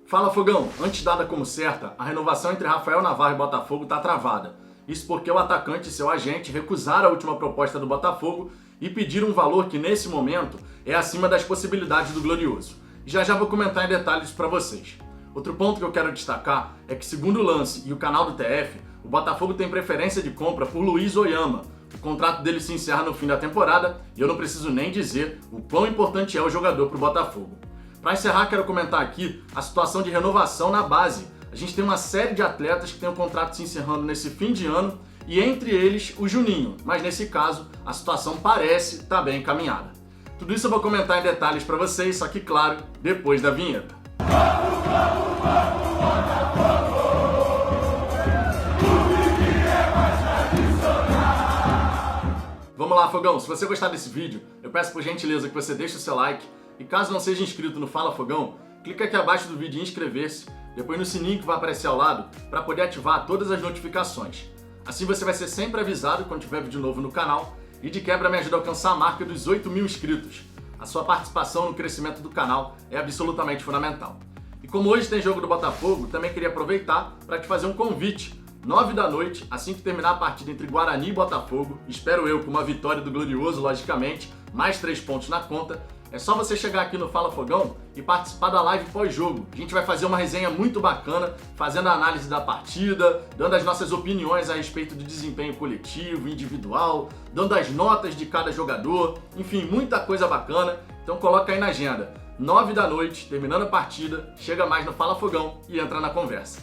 Fala Fogão, antes dada como certa, a renovação entre Rafael Navarro e Botafogo está travada. Isso porque o atacante e seu agente recusaram a última proposta do Botafogo e pediram um valor que nesse momento é acima das possibilidades do Glorioso. Já vou comentar em detalhes para vocês. Outro ponto que eu quero destacar é que, segundo o Lance e o canal do TF, o Botafogo tem preferência de compra por Luiz Oyama. O contrato dele se encerra no fim da temporada e eu não preciso nem dizer o quão importante é o jogador para o Botafogo. Para encerrar, quero comentar aqui a situação de renovação na base. A gente tem uma série de atletas que tem o contrato se encerrando nesse fim de ano e entre eles o Juninho, mas nesse caso a situação parece estar bem encaminhada. Tudo isso eu vou comentar em detalhes para vocês, só que claro, depois da vinheta. Vamos lá, Fogão, se você gostar desse vídeo, eu peço por gentileza que você deixe o seu like e caso não seja inscrito no Fala Fogão, clica aqui abaixo do vídeo em inscrever-se, depois no sininho que vai aparecer ao lado para poder ativar todas as notificações. Assim você vai ser sempre avisado quando tiver vídeo novo no canal e de quebra me ajuda a alcançar a marca dos 8.000 inscritos. A sua participação no crescimento do canal é absolutamente fundamental. E como hoje tem jogo do Botafogo, também queria aproveitar para te fazer um convite. 9 da noite, assim que terminar a partida entre Guarani e Botafogo, espero eu com uma vitória do Glorioso, logicamente, mais 3 pontos na conta, é só você chegar aqui no Fala Fogão e participar da live pós-jogo. A gente vai fazer uma resenha muito bacana, fazendo a análise da partida, dando as nossas opiniões a respeito do desempenho coletivo, individual, dando as notas de cada jogador, enfim, muita coisa bacana. Então coloca aí na agenda. 9 da noite, terminando a partida, chega mais no Fala Fogão e entra na conversa.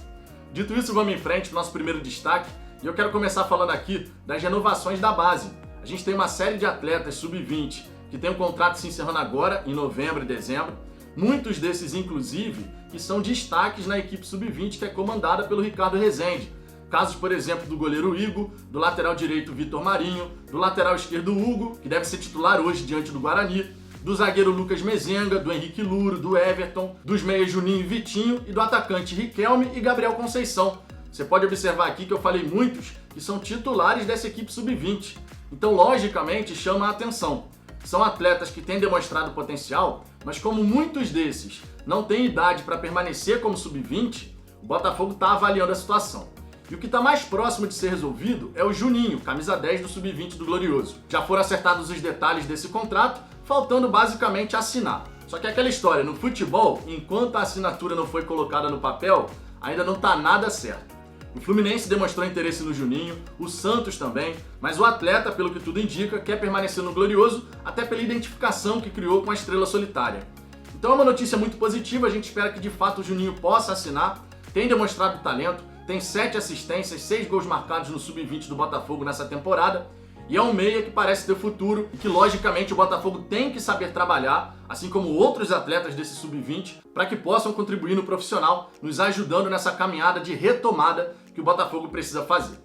Dito isso, vamos em frente para o nosso primeiro destaque e eu quero começar falando aqui das renovações da base. A gente tem uma série de atletas sub-20 que tem um contrato se encerrando agora, em novembro e dezembro. Muitos desses, inclusive, que são destaques na equipe sub-20 que é comandada pelo Ricardo Rezende. Casos, por exemplo, do goleiro Igor, do lateral direito Vitor Marinho, do lateral esquerdo Hugo, que deve ser titular hoje diante do Guarani, do zagueiro Lucas Mezenga, do Henrique Luro, do Everton, dos meias Juninho e Vitinho e do atacante Riquelme e Gabriel Conceição. Você pode observar aqui que eu falei muitos que são titulares dessa equipe sub-20. Então, logicamente, chama a atenção. São atletas que têm demonstrado potencial, mas como muitos desses não têm idade para permanecer como sub-20, o Botafogo está avaliando a situação. E o que está mais próximo de ser resolvido é o Juninho, camisa 10 do sub-20 do Glorioso. Já foram acertados os detalhes desse contrato, faltando basicamente assinar. Só que aquela história, no futebol, enquanto a assinatura não foi colocada no papel, ainda não está nada certo. O Fluminense demonstrou interesse no Juninho, o Santos também, mas o atleta, pelo que tudo indica, quer permanecer no Glorioso, até pela identificação que criou com a estrela solitária. Então é uma notícia muito positiva, a gente espera que de fato o Juninho possa assinar, tem demonstrado talento, tem 7 assistências, 6 gols marcados no sub-20 do Botafogo nessa temporada, e é um meia que parece ter futuro e que logicamente o Botafogo tem que saber trabalhar, assim como outros atletas desse sub-20, para que possam contribuir no profissional, nos ajudando nessa caminhada de retomada que o Botafogo precisa fazer.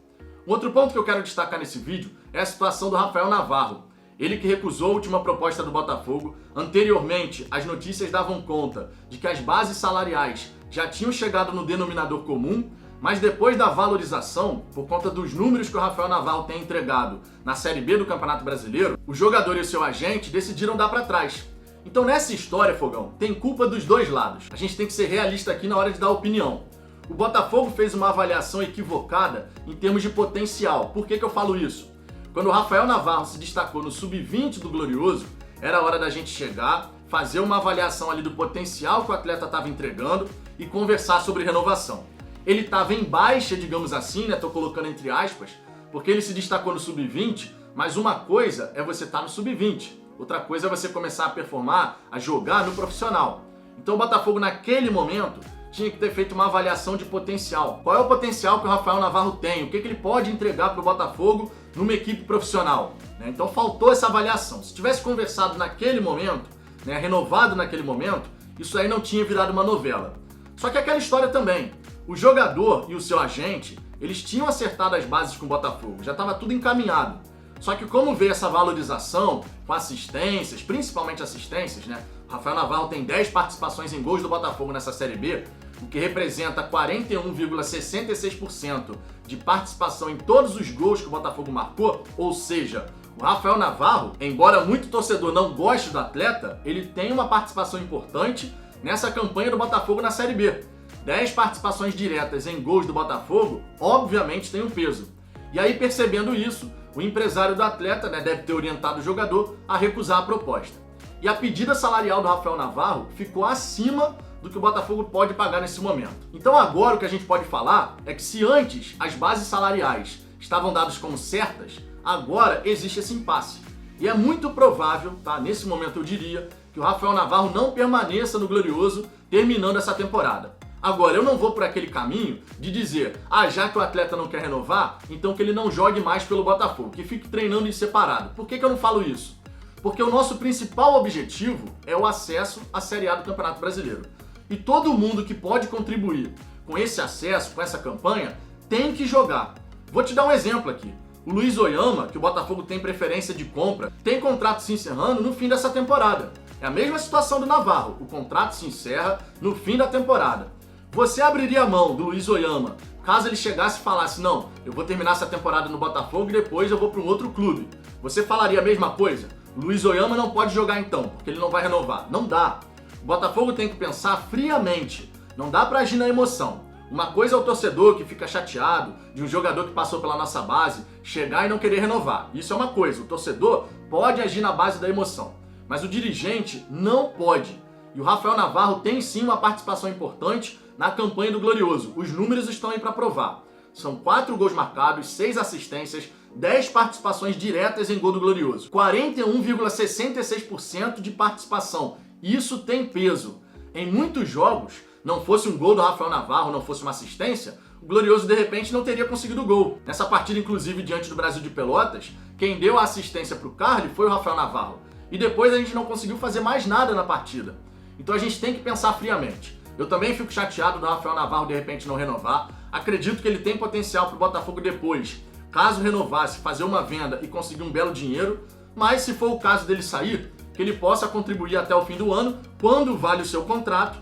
Um outro ponto que eu quero destacar nesse vídeo é a situação do Rafael Navarro. Ele que recusou a última proposta do Botafogo. Anteriormente, as notícias davam conta de que as bases salariais já tinham chegado no denominador comum, mas depois da valorização, por conta dos números que o Rafael Navarro tem entregado na Série B do Campeonato Brasileiro, o jogador e o seu agente decidiram dar para trás. Então nessa história, Fogão, tem culpa dos dois lados. A gente tem que ser realista aqui na hora de dar opinião. O Botafogo fez uma avaliação equivocada em termos de potencial. Por que eu falo isso? Quando o Rafael Navarro se destacou no sub-20 do Glorioso, era hora da gente chegar, fazer uma avaliação ali do potencial que o atleta estava entregando e conversar sobre renovação. Ele estava em baixa, digamos assim, né? Tô colocando entre aspas, porque ele se destacou no sub-20, mas uma coisa é você estar no sub-20, outra coisa é você começar a performar, a jogar no profissional. Então o Botafogo naquele momento tinha que ter feito uma avaliação de potencial. Qual é o potencial que o Rafael Navarro tem? O que ele pode entregar para o Botafogo numa equipe profissional? Então faltou essa avaliação. Se tivesse conversado naquele momento, renovado naquele momento, isso aí não tinha virado uma novela. Só que aquela história também. O jogador e o seu agente, eles tinham acertado as bases com o Botafogo, já estava tudo encaminhado. Só que como veio essa valorização com assistências, principalmente assistências, O Rafael Navarro tem 10 participações em gols do Botafogo nessa Série B, o que representa 41,66% de participação em todos os gols que o Botafogo marcou, ou seja, o Rafael Navarro, embora muito torcedor não goste do atleta, ele tem uma participação importante nessa campanha do Botafogo na Série B. 10 participações diretas em gols do Botafogo, obviamente tem um peso. E aí, percebendo isso, o empresário do atleta, deve ter orientado o jogador a recusar a proposta. E a pedida salarial do Rafael Navarro ficou acima do que o Botafogo pode pagar nesse momento. Então agora o que a gente pode falar é que se antes as bases salariais estavam dadas como certas, agora existe esse impasse. E é muito provável, nesse momento eu diria, que o Rafael Navarro não permaneça no Glorioso terminando essa temporada. Agora, eu não vou por aquele caminho de dizer, já que o atleta não quer renovar, então que ele não jogue mais pelo Botafogo, que fique treinando em separado. Por que eu não falo isso? Porque o nosso principal objetivo é o acesso à Série A do Campeonato Brasileiro. E todo mundo que pode contribuir com esse acesso, com essa campanha, tem que jogar. Vou te dar um exemplo aqui. O Luiz Oyama, que o Botafogo tem preferência de compra, tem contrato se encerrando no fim dessa temporada. É a mesma situação do Navarro, o contrato se encerra no fim da temporada. Você abriria a mão do Luiz Oyama caso ele chegasse e falasse, não, eu vou terminar essa temporada no Botafogo e depois eu vou para um outro clube? Você falaria a mesma coisa? O Luiz Oyama não pode jogar então, porque ele não vai renovar. Não dá. O Botafogo tem que pensar friamente, não dá para agir na emoção. Uma coisa é o torcedor que fica chateado de um jogador que passou pela nossa base chegar e não querer renovar. Isso é uma coisa, o torcedor pode agir na base da emoção, mas o dirigente não pode. E o Rafael Navarro tem sim uma participação importante na campanha do Glorioso. Os números estão aí para provar. São 4 gols marcados, 6 assistências, 10 participações diretas em gol do Glorioso. 41,66% de participação. Isso tem peso. Em muitos jogos, não fosse um gol do Rafael Navarro, não fosse uma assistência, o Glorioso de repente não teria conseguido o gol. Nessa partida, inclusive, diante do Brasil de Pelotas, quem deu a assistência para o Carly foi o Rafael Navarro. E depois a gente não conseguiu fazer mais nada na partida. Então a gente tem que pensar friamente. Eu também fico chateado do Rafael Navarro de repente não renovar. Acredito que ele tem potencial para o Botafogo depois, caso renovasse, fazer uma venda e conseguir um belo dinheiro. Mas se for o caso dele sair, que ele possa contribuir até o fim do ano, quando vale o seu contrato,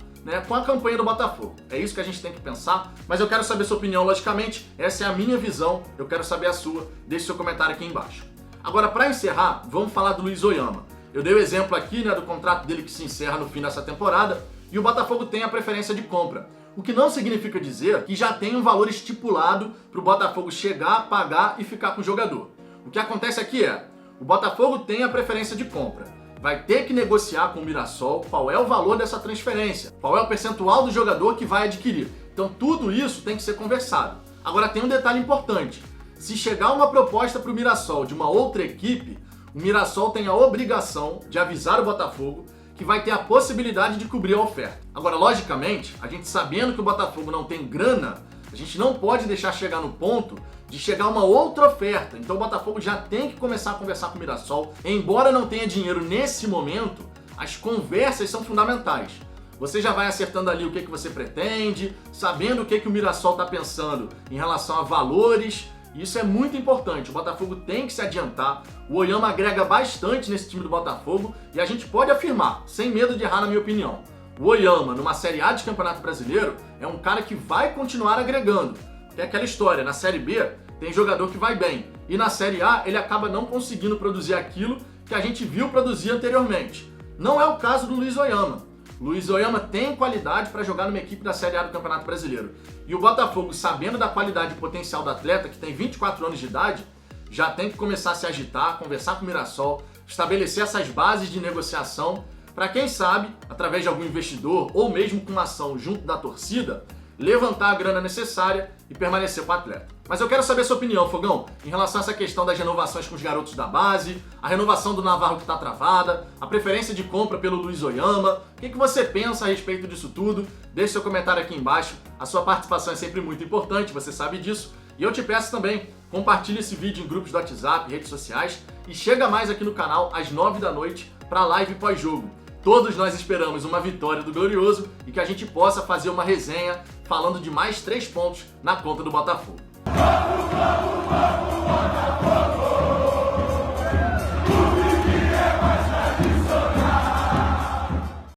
com a campanha do Botafogo. É isso que a gente tem que pensar, mas eu quero saber sua opinião, logicamente. Essa é a minha visão, eu quero saber a sua. Deixe seu comentário aqui embaixo. Agora, para encerrar, vamos falar do Luiz Oyama. Eu dei o exemplo aqui do contrato dele que se encerra no fim dessa temporada, e o Botafogo tem a preferência de compra. O que não significa dizer que já tem um valor estipulado para o Botafogo chegar, pagar e ficar com o jogador. O que acontece aqui o Botafogo tem a preferência de compra. Vai ter que negociar com o Mirassol qual é o valor dessa transferência, qual é o percentual do jogador que vai adquirir. Então tudo isso tem que ser conversado. Agora tem um detalhe importante. Se chegar uma proposta para o Mirassol de uma outra equipe, o Mirassol tem a obrigação de avisar o Botafogo que vai ter a possibilidade de cobrir a oferta. Agora, logicamente, a gente sabendo que o Botafogo não tem grana, a gente não pode deixar chegar no ponto de chegar uma outra oferta. Então o Botafogo já tem que começar a conversar com o Mirassol. Embora não tenha dinheiro nesse momento, as conversas são fundamentais. Você já vai acertando ali o que você pretende, sabendo o que o Mirassol está pensando em relação a valores. Isso é muito importante, o Botafogo tem que se adiantar. O Oyama agrega bastante nesse time do Botafogo e a gente pode afirmar, sem medo de errar na minha opinião, o Oyama numa Série A de Campeonato Brasileiro é um cara que vai continuar agregando. Tem aquela história, na Série B tem jogador que vai bem e na Série A ele acaba não conseguindo produzir aquilo que a gente viu produzir anteriormente. Não é o caso do Luiz Oyama. Luiz Oyama tem qualidade para jogar numa equipe da Série A do Campeonato Brasileiro. E o Botafogo, sabendo da qualidade e potencial do atleta, que tem 24 anos de idade, já tem que começar a se agitar, conversar com o Mirassol, estabelecer essas bases de negociação, para quem sabe, através de algum investidor ou mesmo com uma ação junto da torcida, levantar a grana necessária e permanecer com o atleta. Mas eu quero saber a sua opinião, Fogão, em relação a essa questão das renovações com os garotos da base, a renovação do Navarro que está travada, a preferência de compra pelo Luiz Oyama. O que você pensa a respeito disso tudo? Deixe seu comentário aqui embaixo. A sua participação é sempre muito importante, você sabe disso. E eu te peço também, compartilhe esse vídeo em grupos do WhatsApp, redes sociais e chega mais aqui no canal às 9 da noite para a live pós-jogo. Todos nós esperamos uma vitória do Glorioso e que a gente possa fazer uma resenha falando de mais 3 pontos na conta do Botafogo.